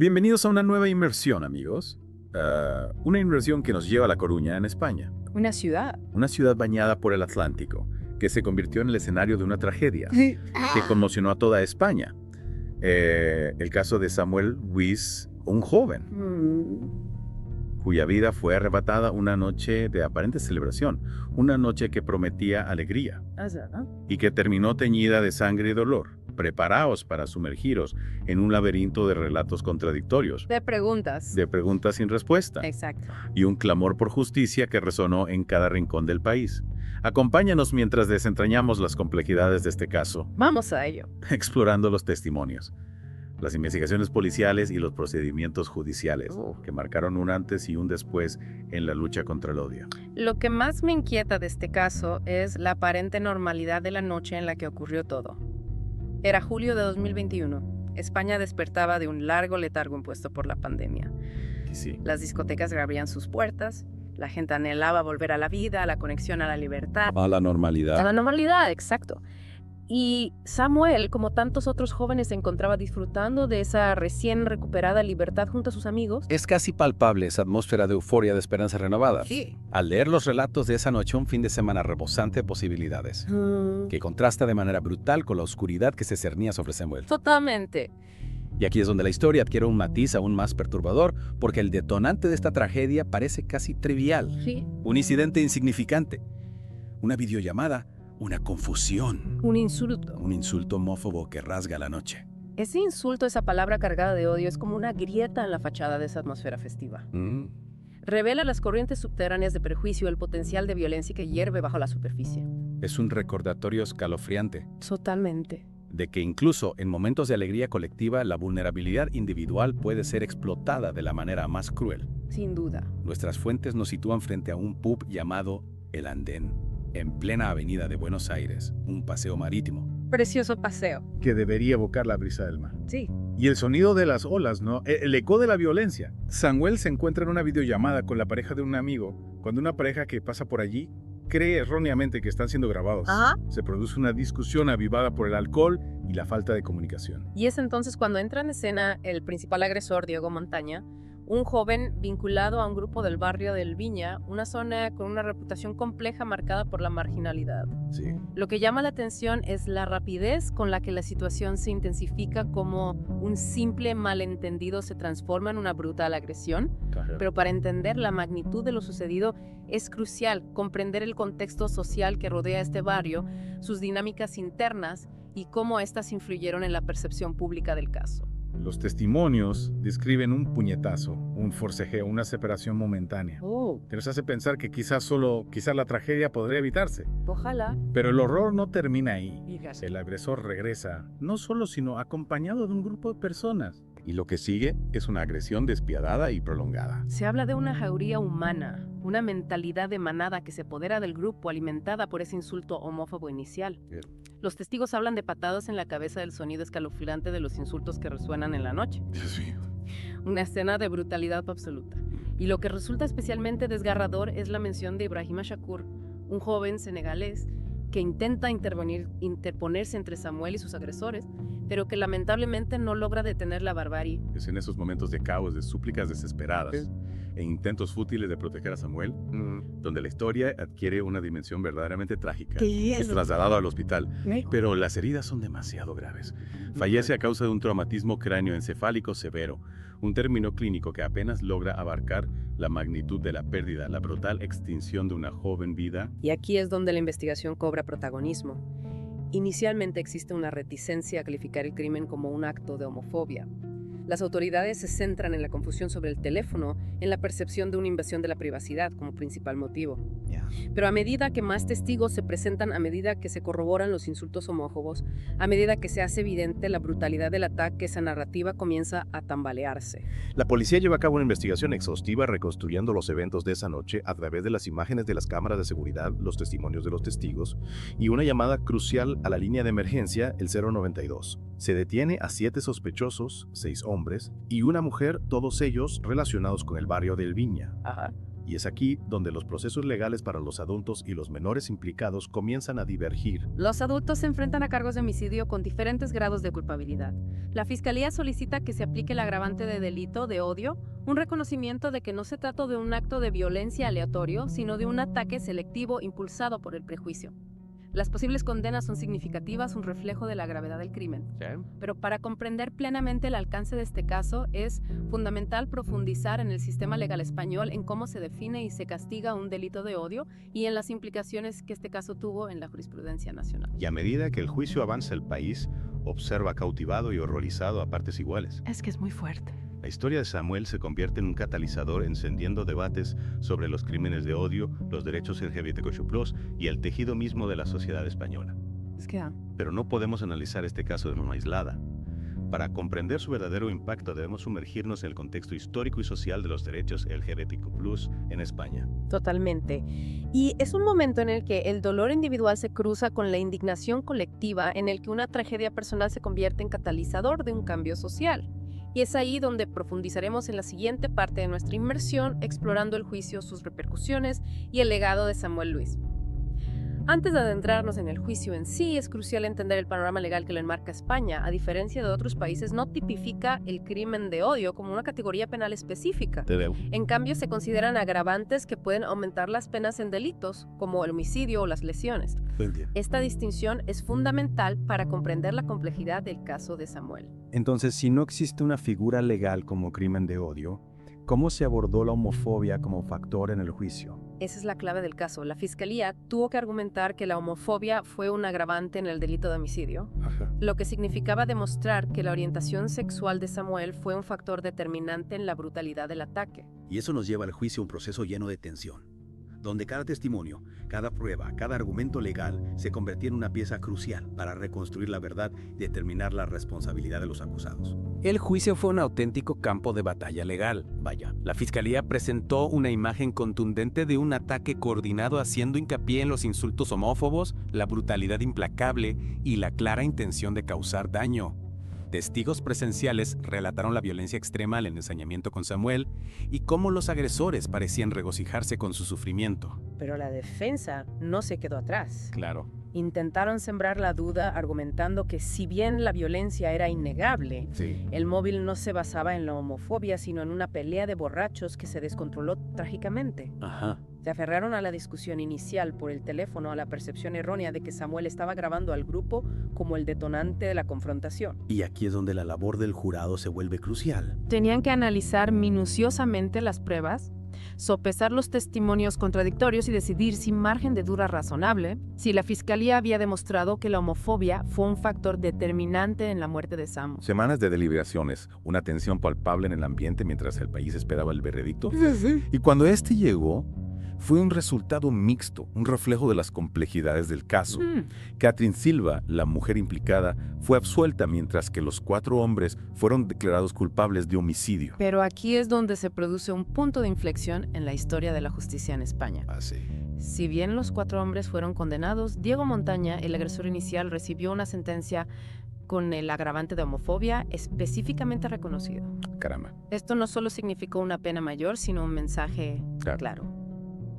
Bienvenidos a una nueva inmersión, amigos. Una inmersión que nos lleva a La Coruña, en España. Una ciudad. Una ciudad bañada por el Atlántico, que se convirtió en el escenario de una tragedia que conmocionó a toda España. El caso de Samuel Ruiz, un joven, cuya vida fue arrebatada una noche de aparente celebración, una noche que prometía alegría y que terminó teñida de sangre y dolor. Preparaos para sumergiros en un laberinto de relatos contradictorios. De preguntas. De preguntas sin respuesta. Exacto. Y un clamor por justicia que resonó en cada rincón del país. Acompáñanos mientras desentrañamos las complejidades de este caso. Vamos a ello. Explorando los testimonios, las investigaciones policiales y los procedimientos judiciales que marcaron un antes y un después en la lucha contra el odio. Lo que más me inquieta de este caso es la aparente normalidad de la noche en la que ocurrió todo. Era julio de 2021. España despertaba de un largo letargo impuesto por la pandemia. Sí. Las discotecas reabrían sus puertas, la gente anhelaba volver a la vida, a la conexión a la libertad. A la normalidad. A la normalidad, exacto. Y Samuel, como tantos otros jóvenes, se encontraba disfrutando de esa recién recuperada libertad junto a sus amigos. Es casi palpable esa atmósfera de euforia de esperanza renovada. Sí. Al leer los relatos de esa noche, un fin de semana rebosante de posibilidades, que contrasta de manera brutal con la oscuridad que se cernía sobre Samuel. Totalmente. Y aquí es donde la historia adquiere un matiz aún más perturbador, porque el detonante de esta tragedia parece casi trivial. Sí. Un incidente insignificante. Una videollamada. Una confusión. Un insulto. Un insulto homófobo que rasga la noche. Ese insulto, esa palabra cargada de odio, es como una grieta en la fachada de esa atmósfera festiva. Revela las corrientes subterráneas de prejuicio, el potencial de violencia que hierve bajo la superficie. Es un recordatorio escalofriante Totalmente. de que incluso en momentos de alegría colectiva, la vulnerabilidad individual puede ser explotada de la manera más cruel. Sin duda. Nuestras fuentes nos sitúan frente a un pub llamado El Andén, en plena avenida de Buenos Aires, un paseo marítimo. Precioso paseo. Que debería evocar la brisa del mar. Sí. Y el sonido de las olas, ¿no? El eco de la violencia. Samuel se encuentra en una videollamada con la pareja de un amigo, cuando una pareja que pasa por allí cree erróneamente que están siendo grabados. Ajá. Se produce una discusión avivada por el alcohol y la falta de comunicación. Y es entonces cuando entra en escena el principal agresor, Diego Montaña, un joven vinculado a un grupo del barrio del Viña, una zona con una reputación compleja marcada por la marginalidad. Sí. Lo que llama la atención es la rapidez con la que la situación se intensifica, como un simple malentendido se transforma en una brutal agresión. Pero para entender la magnitud de lo sucedido es crucial comprender el contexto social que rodea este barrio, sus dinámicas internas y cómo éstas influyeron en la percepción pública del caso. Los testimonios describen un puñetazo, un forcejeo, una separación momentánea. Que nos hace pensar que quizás la tragedia podría evitarse. Ojalá. Pero el horror no termina ahí. Fíjate. El agresor regresa, no solo, sino acompañado de un grupo de personas. Y lo que sigue es una agresión despiadada y prolongada. Se habla de una jauría humana, una mentalidad de manada que se apodera del grupo alimentada por ese insulto homófobo inicial. Bien. Los testigos hablan de patadas en la cabeza, del sonido escalofriante de los insultos que resuenan en la noche. Dios mío. Una escena de brutalidad absoluta. Y lo que resulta especialmente desgarrador es la mención de Ibrahima Shakur, un joven senegalés que intenta interponerse entre Samuel y sus agresores, pero que lamentablemente no logra detener la barbarie. Es en esos momentos de caos, de súplicas desesperadas e intentos fútiles de proteger a Samuel, donde la historia adquiere una dimensión verdaderamente trágica. Es trasladado al hospital, pero las heridas son demasiado graves. Fallece a causa de un traumatismo cráneoencefálico severo, un término clínico que apenas logra abarcar la magnitud de la pérdida, la brutal extinción de una joven vida. Y aquí es donde la investigación cobra protagonismo. Inicialmente existe una reticencia a calificar el crimen como un acto de homofobia. Las autoridades se centran en la confusión sobre el teléfono, en la percepción de una invasión de la privacidad como principal motivo. Pero a medida que más testigos se presentan, a medida que se corroboran los insultos homófobos, a medida que se hace evidente la brutalidad del ataque, esa narrativa comienza a tambalearse. La policía lleva a cabo una investigación exhaustiva reconstruyendo los eventos de esa noche a través de las imágenes de las cámaras de seguridad, los testimonios de los testigos y una llamada crucial a la línea de emergencia, el 092. Se detiene a 7 sospechosos, 6 hombres y una mujer, todos ellos relacionados con el barrio del Viña. Y es aquí donde los procesos legales para los adultos y los menores implicados comienzan a divergir. Los adultos se enfrentan a cargos de homicidio con diferentes grados de culpabilidad. La Fiscalía solicita que se aplique el agravante de delito de odio, un reconocimiento de que no se trata de un acto de violencia aleatorio, sino de un ataque selectivo impulsado por el prejuicio. Las posibles condenas son significativas, un reflejo de la gravedad del crimen. Pero para comprender plenamente el alcance de este caso, es fundamental profundizar en el sistema legal español, en cómo se define y se castiga un delito de odio y en las implicaciones que este caso tuvo en la jurisprudencia nacional. Y a medida que el juicio avanza, el país observa cautivado y horrorizado a partes iguales. Es que es muy fuerte. La historia de Samuel se convierte en un catalizador encendiendo debates sobre los crímenes de odio, los derechos LGBTQ+, y el tejido mismo de la sociedad española. Pero no podemos analizar este caso de forma aislada. Para comprender su verdadero impacto debemos sumergirnos en el contexto histórico y social de los derechos LGBTQ+ en España. Totalmente. Y es un momento en el que el dolor individual se cruza con la indignación colectiva, en el que una tragedia personal se convierte en catalizador de un cambio social. Y es ahí donde profundizaremos en la siguiente parte de nuestra inmersión, explorando el juicio, sus repercusiones y el legado de Samuel Luis. Antes de adentrarnos en el juicio en sí, es crucial entender el panorama legal que lo enmarca España. A diferencia de otros países, no tipifica el crimen de odio como una categoría penal específica. En cambio, se consideran agravantes que pueden aumentar las penas en delitos, como el homicidio o las lesiones. Esta distinción es fundamental para comprender la complejidad del caso de Samuel. Entonces, si no existe una figura legal como crimen de odio, ¿cómo se abordó la homofobia como factor en el juicio? Esa es la clave del caso. La Fiscalía tuvo que argumentar que la homofobia fue un agravante en el delito de homicidio, lo que significaba demostrar que la orientación sexual de Samuel fue un factor determinante en la brutalidad del ataque. Y eso nos lleva al juicio, un proceso lleno de tensión, donde cada testimonio, cada prueba, cada argumento legal se convertía en una pieza crucial para reconstruir la verdad y determinar la responsabilidad de los acusados. El juicio fue un auténtico campo de batalla legal. Vaya, la Fiscalía presentó una imagen contundente de un ataque coordinado haciendo hincapié en los insultos homófobos, la brutalidad implacable y la clara intención de causar daño. Testigos presenciales relataron la violencia extrema al ensañamiento con Samuel y cómo los agresores parecían regocijarse con su sufrimiento. Pero la defensa no se quedó atrás. Claro. Intentaron sembrar la duda argumentando que si bien la violencia era innegable, el móvil no se basaba en la homofobia, sino en una pelea de borrachos que se descontroló trágicamente. Se aferraron a la discusión inicial por el teléfono, a la percepción errónea de que Samuel estaba grabando al grupo como el detonante de la confrontación. Y aquí es donde la labor del jurado se vuelve crucial. Tenían que analizar minuciosamente las pruebas, sopesar los testimonios contradictorios y decidir sin margen de duda razonable si la Fiscalía había demostrado que la homofobia fue un factor determinante en la muerte de Sam. Semanas de deliberaciones, una tensión palpable en el ambiente mientras el país esperaba el veredicto. Y cuando este llegó, fue un resultado mixto, un reflejo de las complejidades del caso. Catherine Silva, la mujer implicada, fue absuelta mientras que los 4 hombres fueron declarados culpables de homicidio. Pero aquí es donde se produce un punto de inflexión en la historia de la justicia en España. Si bien los 4 hombres fueron condenados, Diego Montaña, el agresor inicial, recibió una sentencia con el agravante de homofobia específicamente reconocido. Caramba. Esto no solo significó una pena mayor, sino un mensaje claro.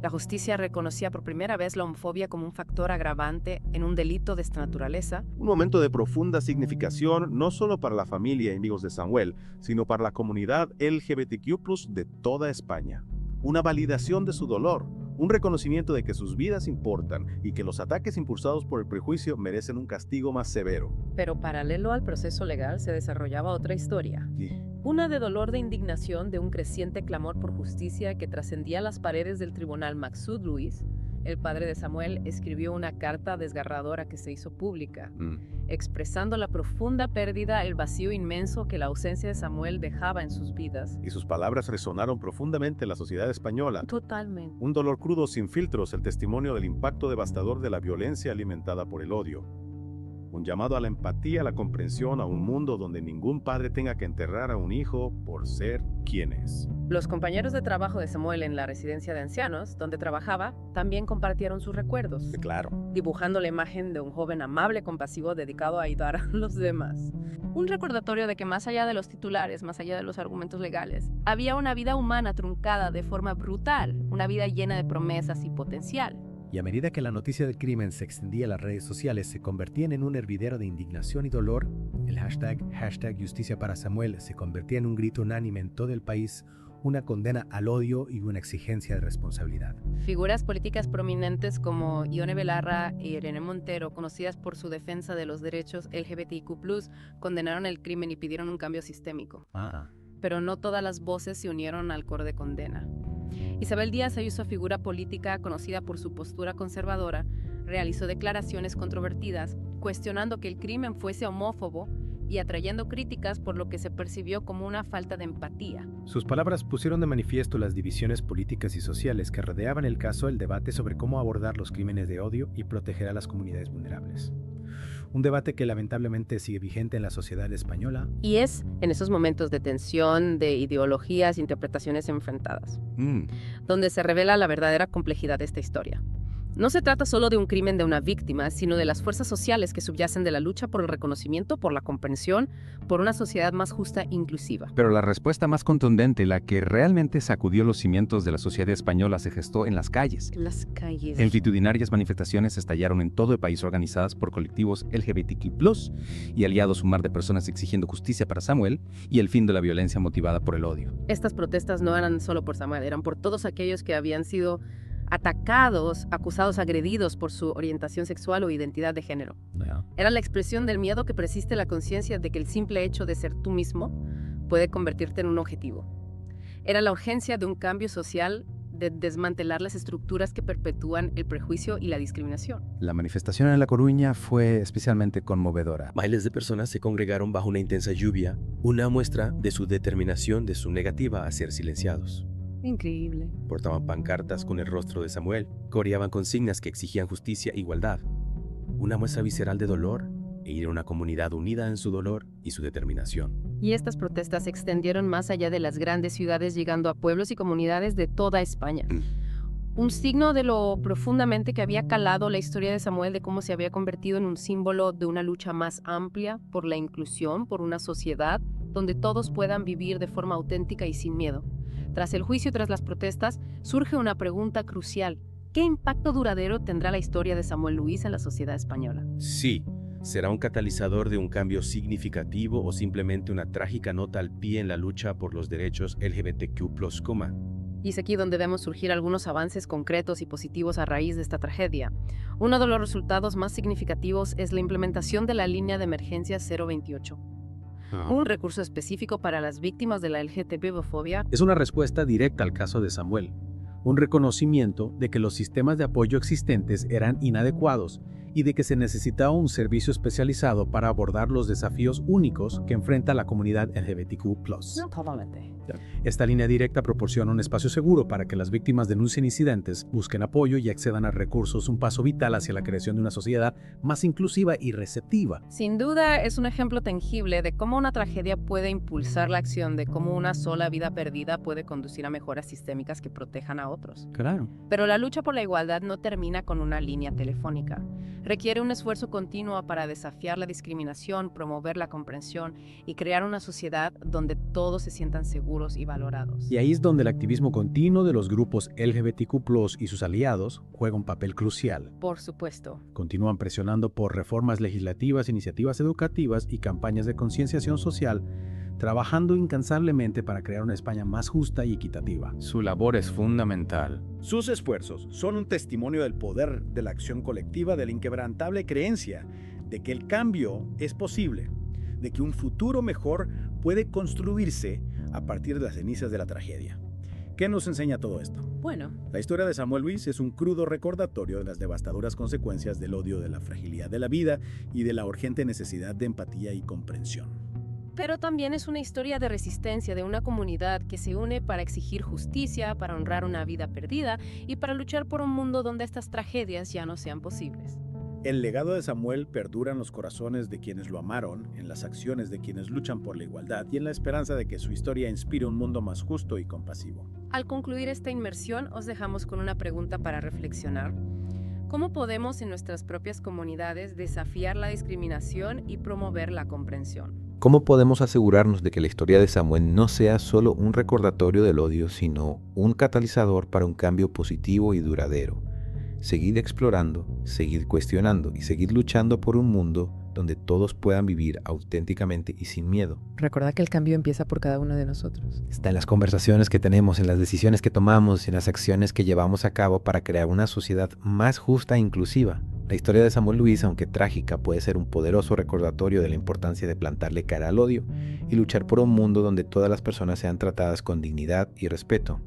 La justicia reconocía por primera vez la homofobia como un factor agravante en un delito de esta naturaleza. Un momento de profunda significación no solo para la familia y amigos de Samuel, sino para la comunidad LGBTQ+ de toda España. Una validación de su dolor, un reconocimiento de que sus vidas importan y que los ataques impulsados por el prejuicio merecen un castigo más severo. Pero paralelo al proceso legal se desarrollaba otra historia. Una de dolor, de indignación, de un creciente clamor por justicia que trascendía las paredes del tribunal. Maksud Luis, el padre de Samuel, escribió una carta desgarradora que se hizo pública, expresando la profunda pérdida, el vacío inmenso que la ausencia de Samuel dejaba en sus vidas. Y sus palabras resonaron profundamente en la sociedad española. Totalmente. Un dolor crudo sin filtros, el testimonio del impacto devastador de la violencia alimentada por el odio. Un llamado a la empatía, a la comprensión, a un mundo donde ningún padre tenga que enterrar a un hijo por ser quien es. Los compañeros de trabajo de Samuel en la residencia de ancianos, donde trabajaba, también compartieron sus recuerdos, Claro. dibujando la imagen de un joven amable, compasivo, dedicado a ayudar a los demás. Un recordatorio de que más allá de los titulares, más allá de los argumentos legales, había una vida humana truncada de forma brutal, una vida llena de promesas y potencial. Y a medida que la noticia del crimen se extendía a las redes sociales, se convertían en un hervidero de indignación y dolor, el hashtag Justicia para Samuel se convertía en un grito unánime en todo el país, una condena al odio y una exigencia de responsabilidad. Figuras políticas prominentes como Ione Belarra y Irene Montero, conocidas por su defensa de los derechos LGBTIQ+, condenaron el crimen y pidieron un cambio sistémico. Pero no todas las voces se unieron al coro de condena. Isabel Díaz Ayuso, figura política conocida por su postura conservadora, realizó declaraciones controvertidas, cuestionando que el crimen fuese homófobo y atrayendo críticas por lo que se percibió como una falta de empatía. Sus palabras pusieron de manifiesto las divisiones políticas y sociales que rodeaban el caso, el debate sobre cómo abordar los crímenes de odio y proteger a las comunidades vulnerables. Un debate que lamentablemente sigue vigente en la sociedad española. Y es en esos momentos de tensión, de ideologías, interpretaciones enfrentadas, donde se revela la verdadera complejidad de esta historia. No se trata solo de un crimen de una víctima, sino de las fuerzas sociales que subyacen de la lucha por el reconocimiento, por la comprensión, por una sociedad más justa e inclusiva. Pero la respuesta más contundente, la que realmente sacudió los cimientos de la sociedad española, se gestó en las calles. Las calles. Multitudinarias manifestaciones estallaron en todo el país, organizadas por colectivos LGBTQ+, y aliados un mar de personas exigiendo justicia para Samuel y el fin de la violencia motivada por el odio. Estas protestas no eran solo por Samuel, eran por todos aquellos que habían sido atacados, acusados, agredidos por su orientación sexual o identidad de género. Era la expresión del miedo que persiste en la conciencia de que el simple hecho de ser tú mismo puede convertirte en un objetivo. Era la urgencia de un cambio social, de desmantelar las estructuras que perpetúan el prejuicio y la discriminación. La manifestación en La Coruña fue especialmente conmovedora. Miles de personas se congregaron bajo una intensa lluvia, una muestra de su determinación, de su negativa a ser silenciados. Increíble. Portaban pancartas con el rostro de Samuel, coreaban consignas que exigían justicia e igualdad. Una muestra visceral de dolor e ir a una comunidad unida en su dolor y su determinación. Y estas protestas se extendieron más allá de las grandes ciudades, llegando a pueblos y comunidades de toda España. Un signo de lo profundamente que había calado la historia de Samuel, de cómo se había convertido en un símbolo de una lucha más amplia por la inclusión, por una sociedad donde todos puedan vivir de forma auténtica y sin miedo. Tras el juicio y tras las protestas, surge una pregunta crucial. ¿Qué impacto duradero tendrá la historia de Samuel Luis en la sociedad española? Sí, ¿será un catalizador de un cambio significativo o simplemente una trágica nota al pie en la lucha por los derechos LGBTQ+, Y es aquí donde vemos surgir algunos avances concretos y positivos a raíz de esta tragedia. Uno de los resultados más significativos es la implementación de la línea de emergencia 028. Un recurso específico para las víctimas de la LGTB-fobia. Es una respuesta directa al caso de Samuel, un reconocimiento de que los sistemas de apoyo existentes eran inadecuados y de que se necesitaba un servicio especializado para abordar los desafíos únicos que enfrenta la comunidad LGBTQ+. Totalmente. Esta línea directa proporciona un espacio seguro para que las víctimas denuncien incidentes, busquen apoyo y accedan a recursos, un paso vital hacia la creación de una sociedad más inclusiva y receptiva. Sin duda es un ejemplo tangible de cómo una tragedia puede impulsar la acción, de cómo una sola vida perdida puede conducir a mejoras sistémicas que protejan a otros. Claro. Pero la lucha por la igualdad no termina con una línea telefónica. Requiere un esfuerzo continuo para desafiar la discriminación, promover la comprensión y crear una sociedad donde todos se sientan seguros y valorados. Y ahí es donde el activismo continuo de los grupos LGBTQ+ y sus aliados juega un papel crucial. Por supuesto. Continúan presionando por reformas legislativas, iniciativas educativas y campañas de concienciación social, trabajando incansablemente para crear una España más justa y equitativa. Su labor es fundamental. Sus esfuerzos son un testimonio del poder de la acción colectiva, de la inquebrantable creencia de que el cambio es posible, de que un futuro mejor puede construirse a partir de las cenizas de la tragedia. ¿Qué nos enseña todo esto? Bueno, La historia de Samuel Luis es un crudo recordatorio de las devastadoras consecuencias del odio, de la fragilidad de la vida y de la urgente necesidad de empatía y comprensión. pero también es una historia de resistencia de una comunidad que se une para exigir justicia, para honrar una vida perdida y para luchar por un mundo donde estas tragedias ya no sean posibles. El legado de Samuel perdura en los corazones de quienes lo amaron, en las acciones de quienes luchan por la igualdad y en la esperanza de que su historia inspire un mundo más justo y compasivo. Al concluir esta inmersión, os dejamos con una pregunta para reflexionar. ¿Cómo podemos en nuestras propias comunidades desafiar la discriminación y promover la comprensión? ¿Cómo podemos asegurarnos de que la historia de Samuel no sea solo un recordatorio del odio, sino un catalizador para un cambio positivo y duradero? Seguir explorando, seguir cuestionando y seguir luchando por un mundo donde todos puedan vivir auténticamente y sin miedo. Recuerda que el cambio empieza por cada uno de nosotros. Está en las conversaciones que tenemos, en las decisiones que tomamos, en las acciones que llevamos a cabo para crear una sociedad más justa e inclusiva. La historia de Samuel Luis, aunque trágica, puede ser un poderoso recordatorio de la importancia de plantarle cara al odio y luchar por un mundo donde todas las personas sean tratadas con dignidad y respeto.